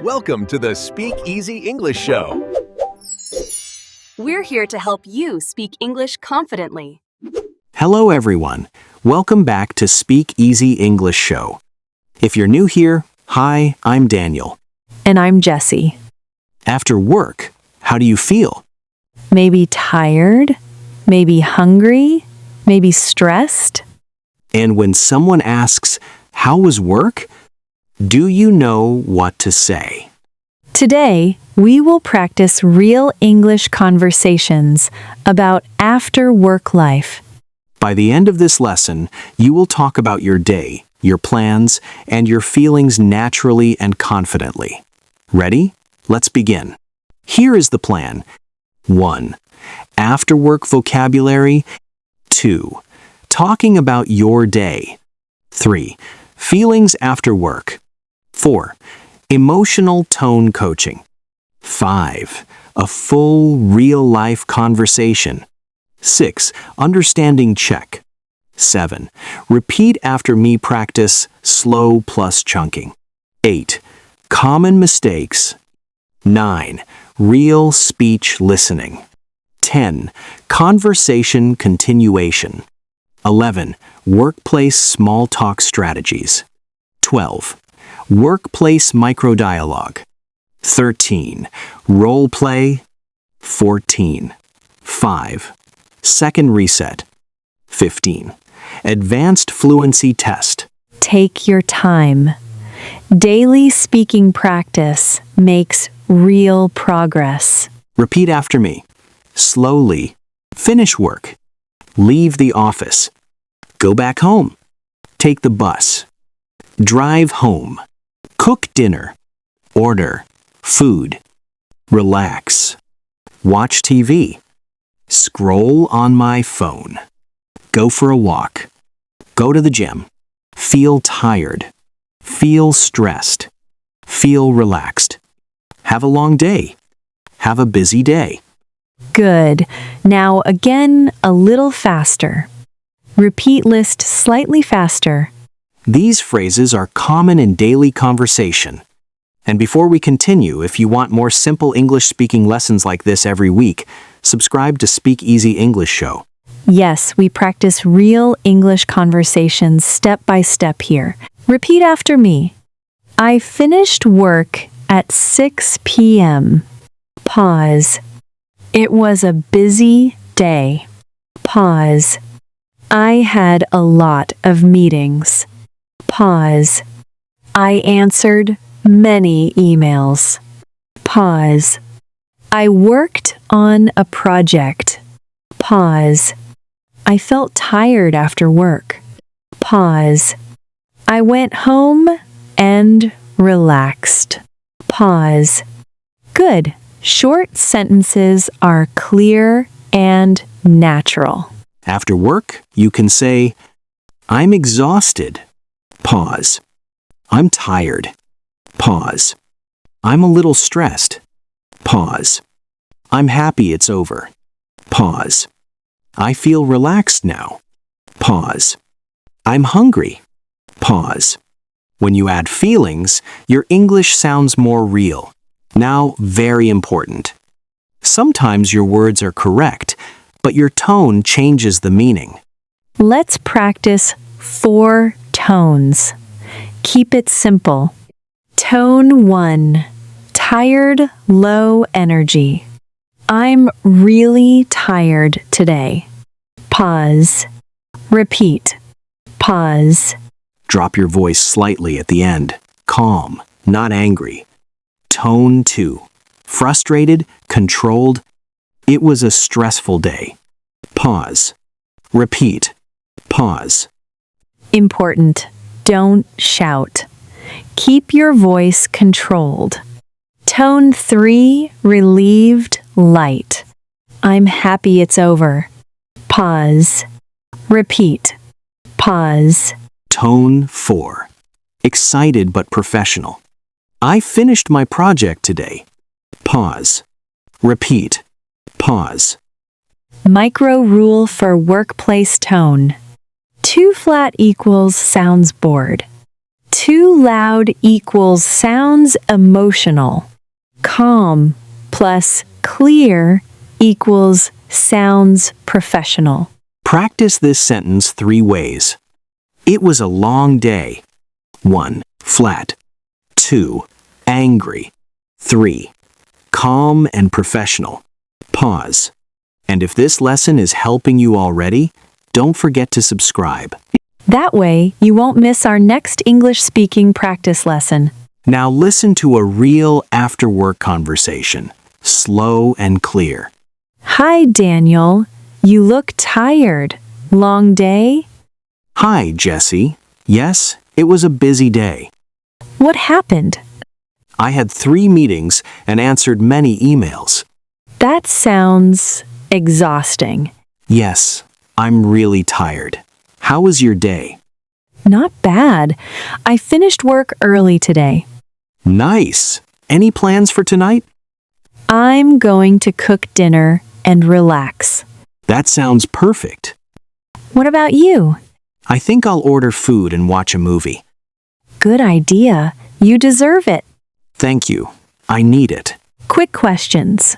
Welcome to the Speak Easy English Show. We're here to help you speak English confidently. Hello everyone. Welcome back to Speak Easy English Show. If you're new here, hi, I'm Daniel. And I'm Jessie. After work, how do you feel? Maybe tired, maybe hungry, maybe stressed. And when someone asks, how was work? Do you know what to say? Today, we will practice real English conversations about after-work life. By the end of this lesson, you will talk about your day, your plans, and your feelings naturally and confidently. Ready? Let's begin. Here is the plan. 1. After-work vocabulary. 2. Talking about your day. 3. Feelings after work. 4. Emotional tone coaching. 5. A full, real-life conversation. 6. Understanding check. 7. Repeat after me practice, slow plus chunking. 8. Common mistakes. 9. Real speech listening. 10. Conversation continuation. 11. Workplace small talk strategies. 12. Workplace microdialogue. 13. Role play. 14. 5. Second reset. 15. Advanced fluency test. Take your time. Daily speaking practice makes real progress. Repeat after me. Slowly. Finish work. Leave the office. Go back home. Take the bus. Drive home. Cook dinner. Order food. Relax. Watch TV. Scroll on my phone. Go for a walk. Go to the gym. Feel tired. Feel stressed. Feel relaxed. Have a long day. Have a busy day. Good. Now again, a little faster. Repeat list slightly faster. These phrases are common in daily conversation. And before we continue, if you want more simple English speaking lessons like this every week, subscribe to Speak Easy English Show. Yes, we practice real English conversations step by step here. Repeat after me. I finished work at 6 p.m. Pause. It was a busy day. Pause. I had a lot of meetings. Pause. I answered many emails. Pause. I worked on a project. Pause. I felt tired after work. Pause. I went home and relaxed. Pause. Good. Short sentences are clear and natural. After work, you can say, I'm exhausted. Pause. I'm tired. Pause. I'm a little stressed. Pause. I'm happy it's over. Pause. I feel relaxed now. Pause. I'm hungry. Pause. When you add feelings, your English sounds more real. Now, very important. Sometimes your words are correct, but your tone changes the meaning. Let's practice 4 tones. Keep it simple. Tone 1. Tired, low energy. I'm really tired today. Pause. Repeat. Pause. Drop your voice slightly at the end. Calm, not angry. Tone 2. Frustrated, controlled. It was a stressful day. Pause. Repeat. Pause. Important. Don't shout. Keep your voice controlled. Tone 3. Relieved, light. I'm happy it's over. Pause. Repeat. Pause. Tone 4. Excited but professional. I finished my project today. Pause. Repeat. Pause. Micro rule for workplace tone. 2 flat equals sounds bored. Too loud equals sounds emotional. Calm plus clear equals sounds professional. Practice this sentence 3 ways. It was a long day. 1. Flat. 2. Angry. 3. Calm and professional. Pause. And if this lesson is helping you already, don't forget to subscribe. That way, you won't miss our next English speaking practice lesson. Now listen to a real after-work conversation, slow and clear. Hi, Daniel. You look tired. Long day? Hi, Jesse. Yes, it was a busy day. What happened? I had 3 meetings and answered many emails. That sounds exhausting. Yes, I'm really tired. How was your day? Not bad. I finished work early today. Nice. Any plans for tonight? I'm going to cook dinner and relax. That sounds perfect. What about you? I think I'll order food and watch a movie. Good idea. You deserve it. Thank you. I need it. Quick questions.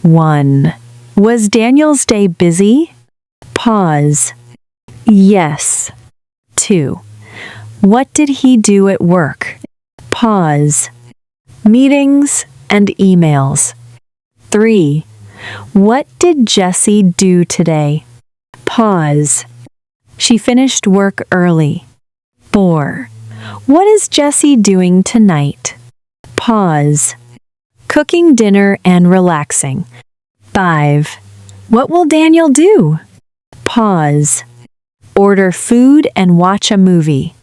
1. Was Daniel's day busy? Pause. Yes. 2. What did he do at work? Pause. Meetings and emails. 3. What did Jessie do today? Pause. She finished work early. 4. What is Jessie doing tonight? Pause. Cooking dinner and relaxing. 5. What will Daniel do? Pause. Order food and watch a movie.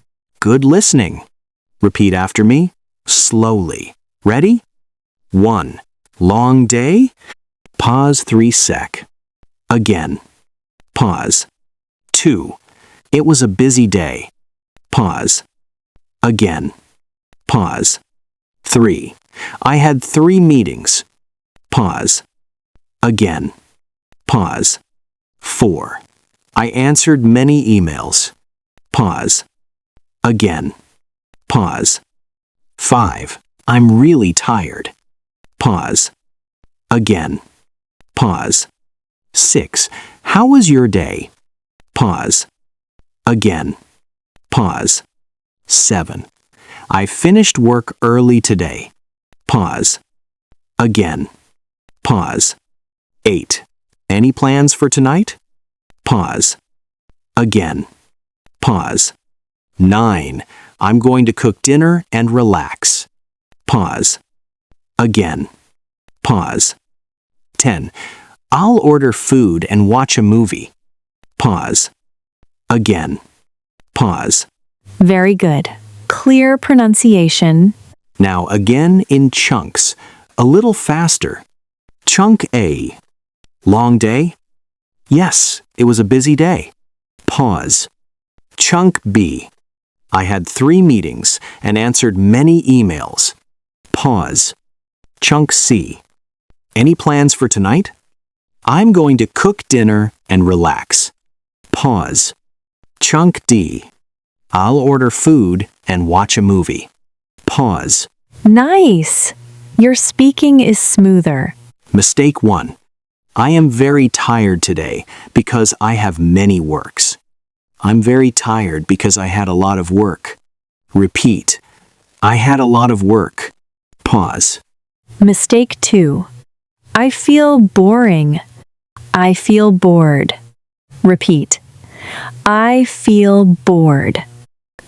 Good listening. Repeat after me, slowly. Ready? 1. Long day. Pause 3 sec. Again. Pause. 2. It was a busy day. Pause. Again. Pause. 3. I had 3 meetings. Pause. Again. Pause. 4. I answered many emails. Pause. Again. Pause. 5. I'm really tired. Pause. Again. Pause. 6. How was your day? Pause. Again. Pause. 7. I finished work early today. Pause. Again. Pause. 8. Any plans for tonight? Pause. Again. Pause. 9. I'm going to cook dinner and relax. Pause. Again. Pause. 10. I'll order food and watch a movie. Pause. Again. Pause. Very good. Clear pronunciation. Now again in chunks, a little faster. Chunk A. Long day? Yes, it was a busy day. Pause. Chunk B. I had 3 meetings and answered many emails. Pause. Chunk C. Any plans for tonight? I'm going to cook dinner and relax. Pause. Chunk D. I'll order food and watch a movie. Pause. Nice. Your speaking is smoother. Mistake 1. I am very tired today because I have many works. I'm very tired because I had a lot of work. Repeat. I had a lot of work. Pause. Mistake 2. I feel boring. I feel bored. Repeat. I feel bored.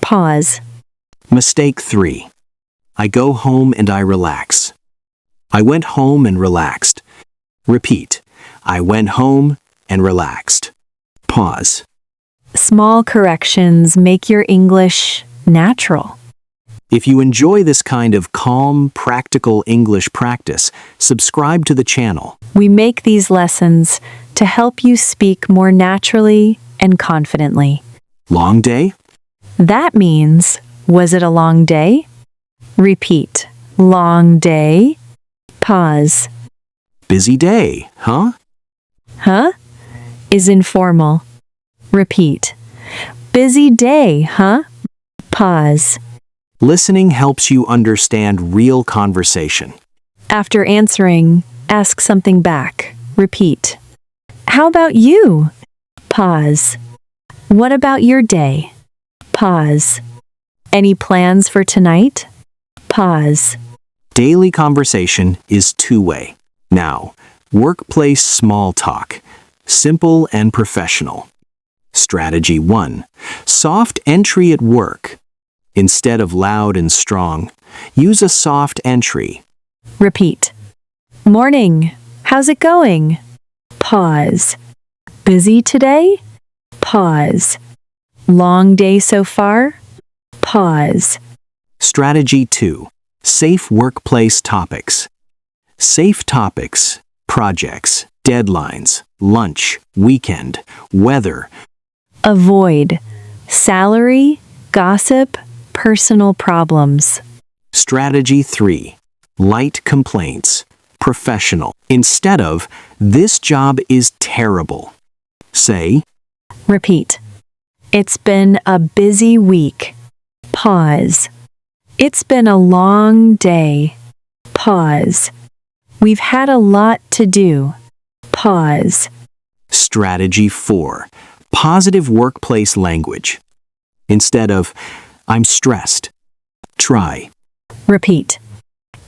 Pause. Mistake 3. I go home and I relax. I went home and relaxed. Repeat. I went home and relaxed. Pause. Small corrections make your English natural. If you enjoy this kind of calm, practical English practice, subscribe to the channel. We make these lessons to help you speak more naturally and confidently. Long day? That means, was it a long day? Repeat. Long day. Pause. Busy day, huh? Huh? Is informal. Repeat. Busy day, huh? Pause. Listening helps you understand real conversation. After answering, ask something back. Repeat. How about you? Pause. What about your day? Pause. Any plans for tonight? Pause. Daily conversation is two-way. Now, workplace small talk. Simple and professional. Strategy 1. Soft entry at work. Instead of loud and strong, use a soft entry. Repeat. Morning. How's it going? Pause. Busy today? Pause. Long day so far? Pause. Strategy 2. Safe workplace topics. Safe topics, projects, deadlines, lunch, weekend, weather. Avoid. Salary, gossip, personal problems. Strategy 3. Light complaints, professional. Instead of, this job is terrible. Say, Repeat. It's been a busy week. Pause. It's been a long day. Pause. We've had a lot to do. Pause. Strategy 4. Positive workplace language. Instead of, I'm stressed. Try, Repeat.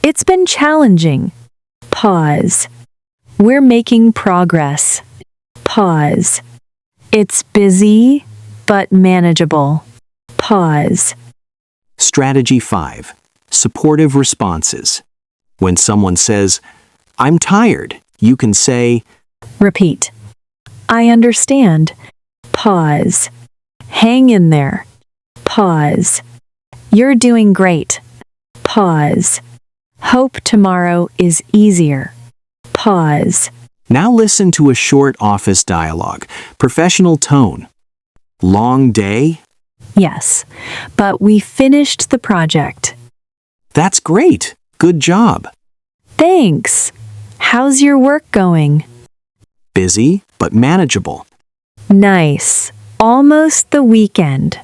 It's been challenging. Pause. We're making progress. Pause. It's busy, but manageable. Pause. Strategy 5. Supportive responses. When someone says, I'm tired, you can say, Repeat. I understand. Pause. Hang in there. Pause. You're doing great. Pause. Hope tomorrow is easier. Pause. Now listen to a short office dialogue. Professional tone. Long day? Yes, but we finished the project. That's great. Good job. Thanks. How's your work going? Busy, but manageable. Nice. Almost the weekend.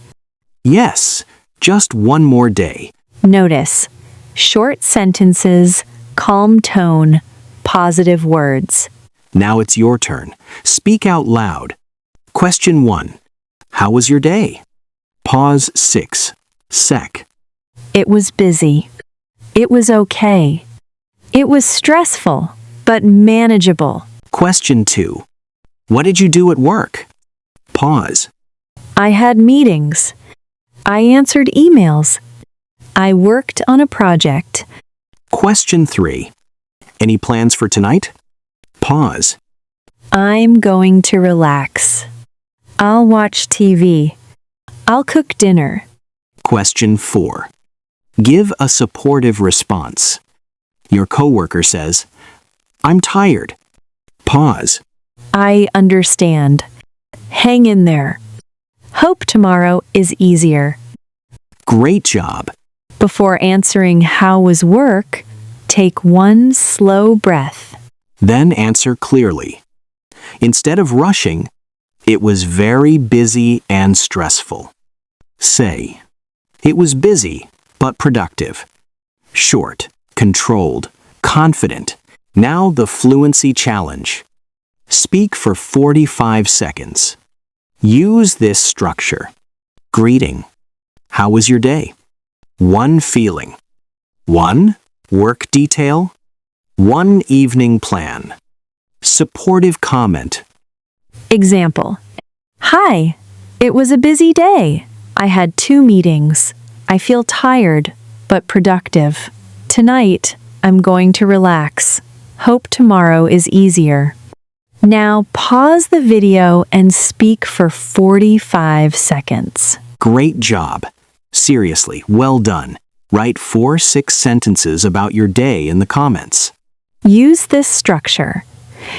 Yes, just one more day. Notice. Short sentences, calm tone, positive words. Now it's your turn. Speak out loud. Question 1. How was your day? Pause 6. Sec. It was busy. It was okay. It was stressful, but manageable. Question 2. What did you do at work? Pause. I had meetings. I answered emails. I worked on a project. Question 3. Any plans for tonight? Pause. I'm going to relax. I'll watch TV. I'll cook dinner. Question 4. Give a supportive response. Your coworker says, I'm tired. Pause. I understand. Hang in there. Hope tomorrow is easier. Great job. Before answering how was work, take one slow breath. Then answer clearly. Instead of rushing, it was very busy and stressful. Say, it was busy but productive. Short, controlled, confident. Now the fluency challenge. Speak for 45 seconds. Use this structure. Greeting. How was your day? One feeling. One work detail. One evening plan. Supportive comment. Example. Hi, it was a busy day. I had 2 meetings. I feel tired, but productive. Tonight, I'm going to relax. Hope tomorrow is easier. Now pause the video and speak for 45 seconds. Great job. Seriously, well done. Write 4-6 sentences about your day in the comments. Use this structure.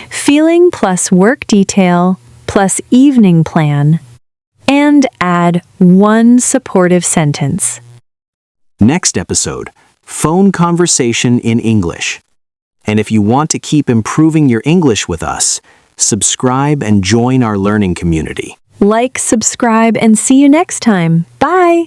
Feeling plus work detail plus evening plan, and add 1 supportive sentence. Next episode, phone conversation in English. And if you want to keep improving your English with us, subscribe and join our learning community. Like, subscribe, and see you next time. Bye!